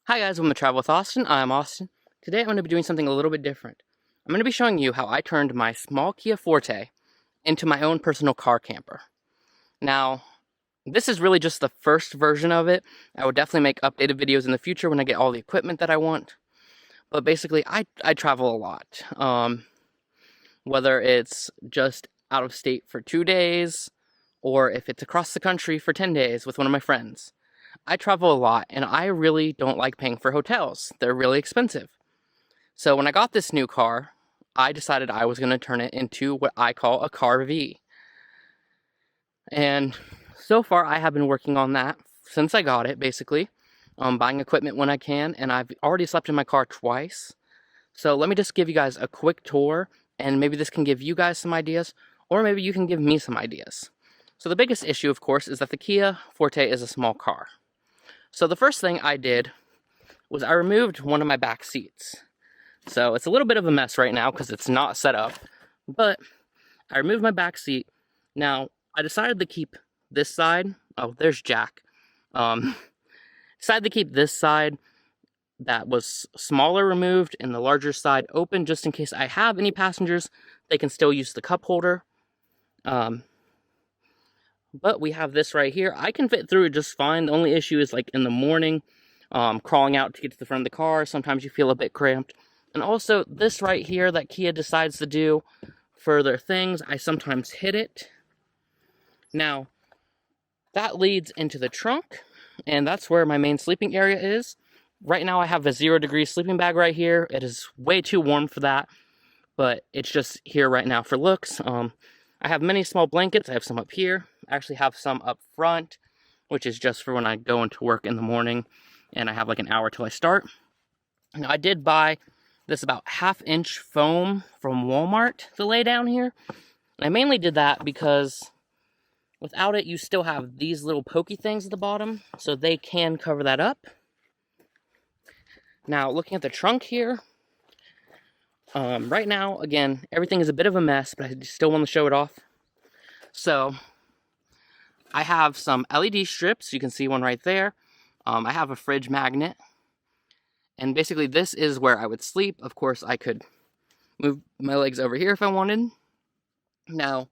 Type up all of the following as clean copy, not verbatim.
Hi guys, welcome to Travel with Austin. I'm Austin. Today I'm going to be doing something a little bit different. I'm going to be showing you how I turned my small Kia Forte into my own personal car camper. Now, this is really just the first version of it. I will definitely make updated videos in the future when I get all the equipment that I want. But basically, I travel a lot. Whether it's just out of state for 2 days, or if it's across the country for 10 days with one of my friends. I travel a lot, and I really don't like paying for hotels. They're really expensive. So when I got this new car, I decided I was going to turn it into what I call a caRV. And so far, I have been working on that since I got it, basically. Buying equipment when I can, and I've already slept in my car twice. So let me just give you guys a quick tour, and maybe this can give you guys some ideas, or maybe you can give me some ideas. So the biggest issue, of course, is that the Kia Forte is a small car. So the first thing I did was I removed one of my back seats. So it's a little bit of a mess right now because it's not set up, but I removed my back seat. Now, I decided to keep this side. Oh, there's Jack. Decided to keep this side that was smaller removed and the larger side open, just in case I have any passengers, they can still use the cup holder. But we have this right here. I can fit through it just fine. The only issue is like in the morning, crawling out to get to the front of the car. Sometimes you feel a bit cramped. And also this right here that Kia decides to do for their things, I sometimes hit it. Now, that leads into the trunk, and that's where my main sleeping area is. Right now I have a 0-degree sleeping bag right here. It is way too warm for that, but it's just here right now for looks. I have many small blankets. I have some up here. I actually have some up front, which is just for when I go into work in the morning and I have like an hour till I start. Now, I did buy this about 1/2-inch foam from Walmart to lay down here. And I mainly did that because without it, you still have these little pokey things at the bottom, so they can cover that up. Now, looking at the trunk here, right now, again, everything is a bit of a mess, but I still want to show it off. So, I have some LED strips. You can see one right there. I have a fridge magnet. And basically, this is where I would sleep. Of course, I could move my legs over here if I wanted. Now,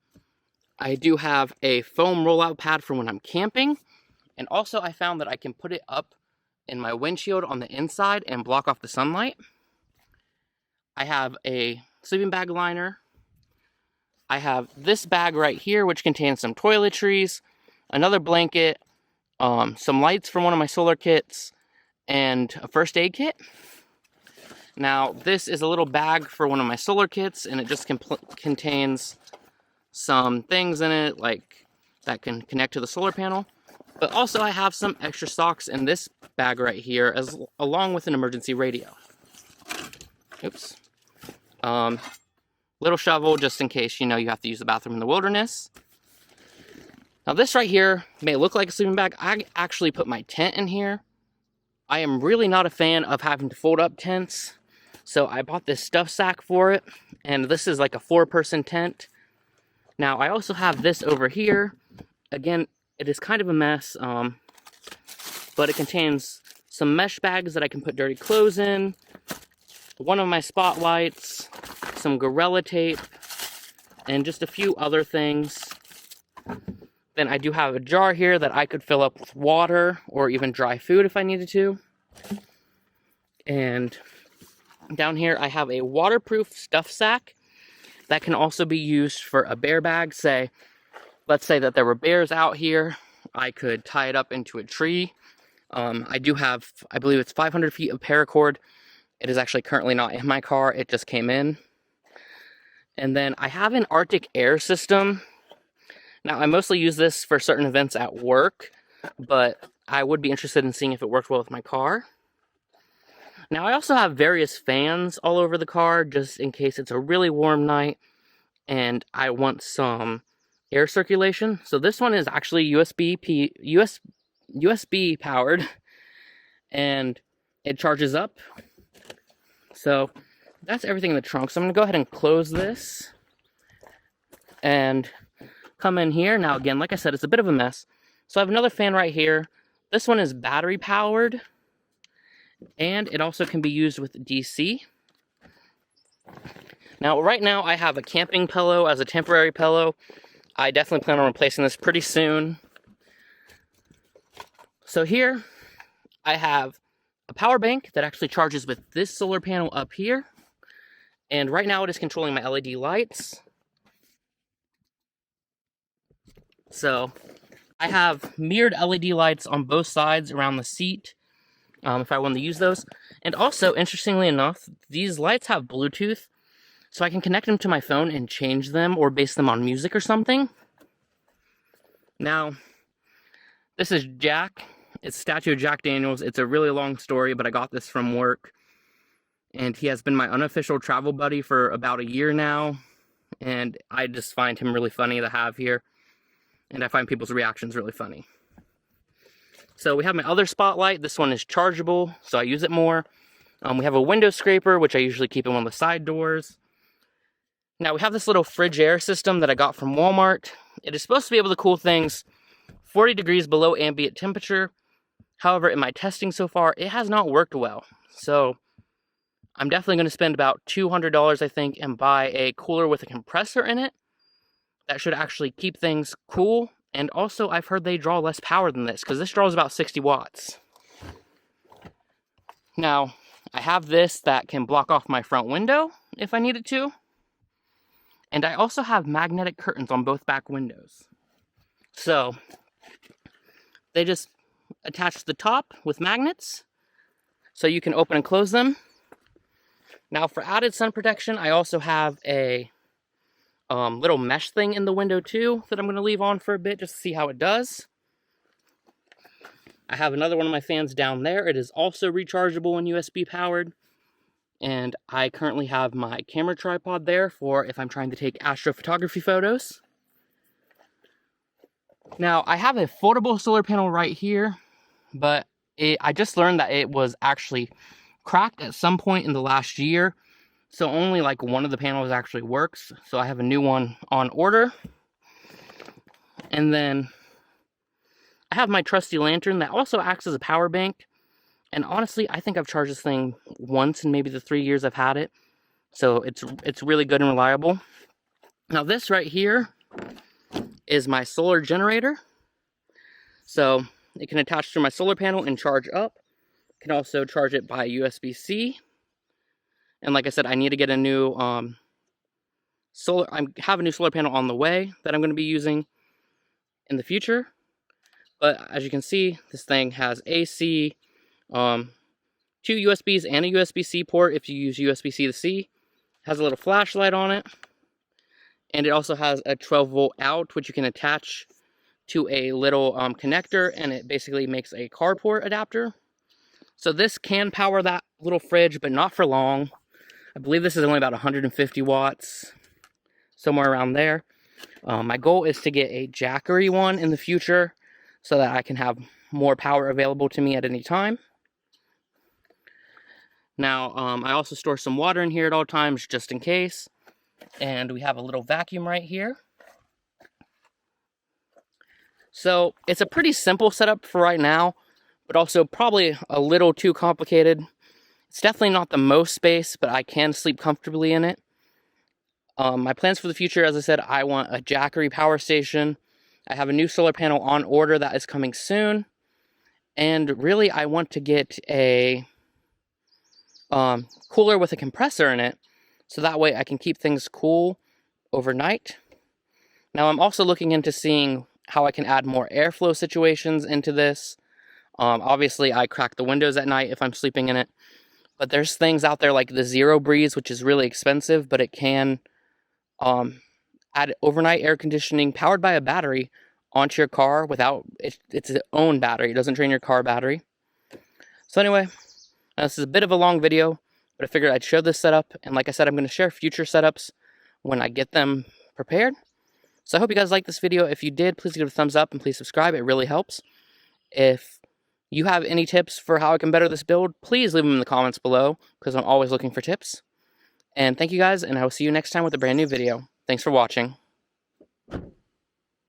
I do have a foam rollout pad for when I'm camping. And also, I found that I can put it up in my windshield on the inside and block off the sunlight. I have a sleeping bag liner. I have this bag right here, which contains some toiletries, another blanket, some lights from one of my solar kits, and a first aid kit. Now, this is a little bag for one of my solar kits, and it just contains some things in it, like that can connect to the solar panel. But also, I have some extra socks in this bag right here, along with an emergency radio. Oops. Little shovel, just in case, you have to use the bathroom in the wilderness. Now, this right here may look like a sleeping bag. I actually put my tent in here. I am really not a fan of having to fold up tents, so I bought this stuff sack for it, and this is like a 4-person tent. Now, I also have this over here. Again, it is kind of a mess, but it contains some mesh bags that I can put dirty clothes in, one of my spotlights, some Gorilla tape, and just a few other things. Then I do have a jar here that I could fill up with water or even dry food if I needed to. And down here I have a waterproof stuff sack that can also be used for a bear bag. Let's say that there were bears out here. I could tie it up into a tree. I do have, I believe it's 500 feet of paracord. It is actually currently not in my car. It just came in. And then I have an Arctic air system. Now, I mostly use this for certain events at work, but I would be interested in seeing if it worked well with my car. Now, I also have various fans all over the car, just in case it's a really warm night and I want some air circulation. So this one is actually USB powered, and it charges up. So that's everything in the trunk. So I'm going to go ahead and close this and come in here. Now, again, like I said, it's a bit of a mess. So I have another fan right here. This one is battery powered. and it also can be used with DC. Now, right now I have a camping pillow as a temporary pillow. I definitely plan on replacing this pretty soon. So here I have a power bank that actually charges with this solar panel up here. And right now it is controlling my LED lights. So I have mirrored LED lights on both sides around the seat if I want to use those. And also, interestingly enough, these lights have Bluetooth, so I can connect them to my phone and change them or base them on music or something. Now, this is Jack. It's a statue of Jack Daniels. It's a really long story, but I got this from work. And he has been my unofficial travel buddy for about a year now. And I just find him really funny to have here. And I find people's reactions really funny. So we have my other spotlight. This one is chargeable, so I use it more. We have a window scraper, which I usually keep in one of the side doors. Now we have this little fridge air system that I got from Walmart. It is supposed to be able to cool things 40 degrees below ambient temperature. However, in my testing so far, it has not worked well. So I'm definitely going to spend about $200, I think, and buy a cooler with a compressor in it. That should actually keep things cool. And also, I've heard they draw less power than this, because this draws about 60 watts. Now, I have this that can block off my front window if I need it to. And I also have magnetic curtains on both back windows. So, they just attach to the top with magnets, so you can open and close them. Now, for added sun protection, I also have a little mesh thing in the window too that I'm going to leave on for a bit just to see how it does. I have another one of my fans down there. It is also rechargeable and USB powered. And I currently have my camera tripod there for if I'm trying to take astrophotography photos. Now, I have a foldable solar panel right here, but I just learned that it was actually cracked at some point in the last year. So only like one of the panels actually works. So I have a new one on order. And then I have my trusty lantern that also acts as a power bank. And honestly, I think I've charged this thing once in maybe the 3 years I've had it. So it's really good and reliable. Now this right here is my solar generator. So it can attach to my solar panel and charge up. Can also charge it by USB-C. And like I said, I need to get a new I have a new solar panel on the way that I'm going to be using in the future. But as you can see, this thing has AC, 2 USBs and a USB-C port if you use USB-C to C. It has a little flashlight on it. And it also has a 12-volt out, which you can attach to a little connector, and it basically makes a carport adapter. So this can power that little fridge, but not for long. I believe this is only about 150 watts, somewhere around there. My goal is to get a Jackery one in the future so that I can have more power available to me at any time. Now, I also store some water in here at all times, just in case. And we have a little vacuum right here. So, it's a pretty simple setup for right now, but also probably a little too complicated. It's definitely not the most space, but I can sleep comfortably in it. My plans for the future, as I said, I want a Jackery power station. I have a new solar panel on order that is coming soon. And really, I want to get a cooler with a compressor in it, so that way I can keep things cool overnight. Now, I'm also looking into seeing how I can add more airflow situations into this. Obviously, I crack the windows at night if I'm sleeping in it. But there's things out there like the Zero Breeze, which is really expensive, but it can add overnight air conditioning powered by a battery onto your car without, it's its own battery. It doesn't drain your car battery. So anyway, this is a bit of a long video, but I figured I'd show this setup. And like I said, I'm going to share future setups when I get them prepared. So I hope you guys liked this video. If you did, please give it a thumbs up and please subscribe. It really helps. If you have any tips for how I can better this build, please leave them in the comments below, because I'm always looking for tips. And thank you guys, and I will see you next time with a brand new video. Thanks for watching.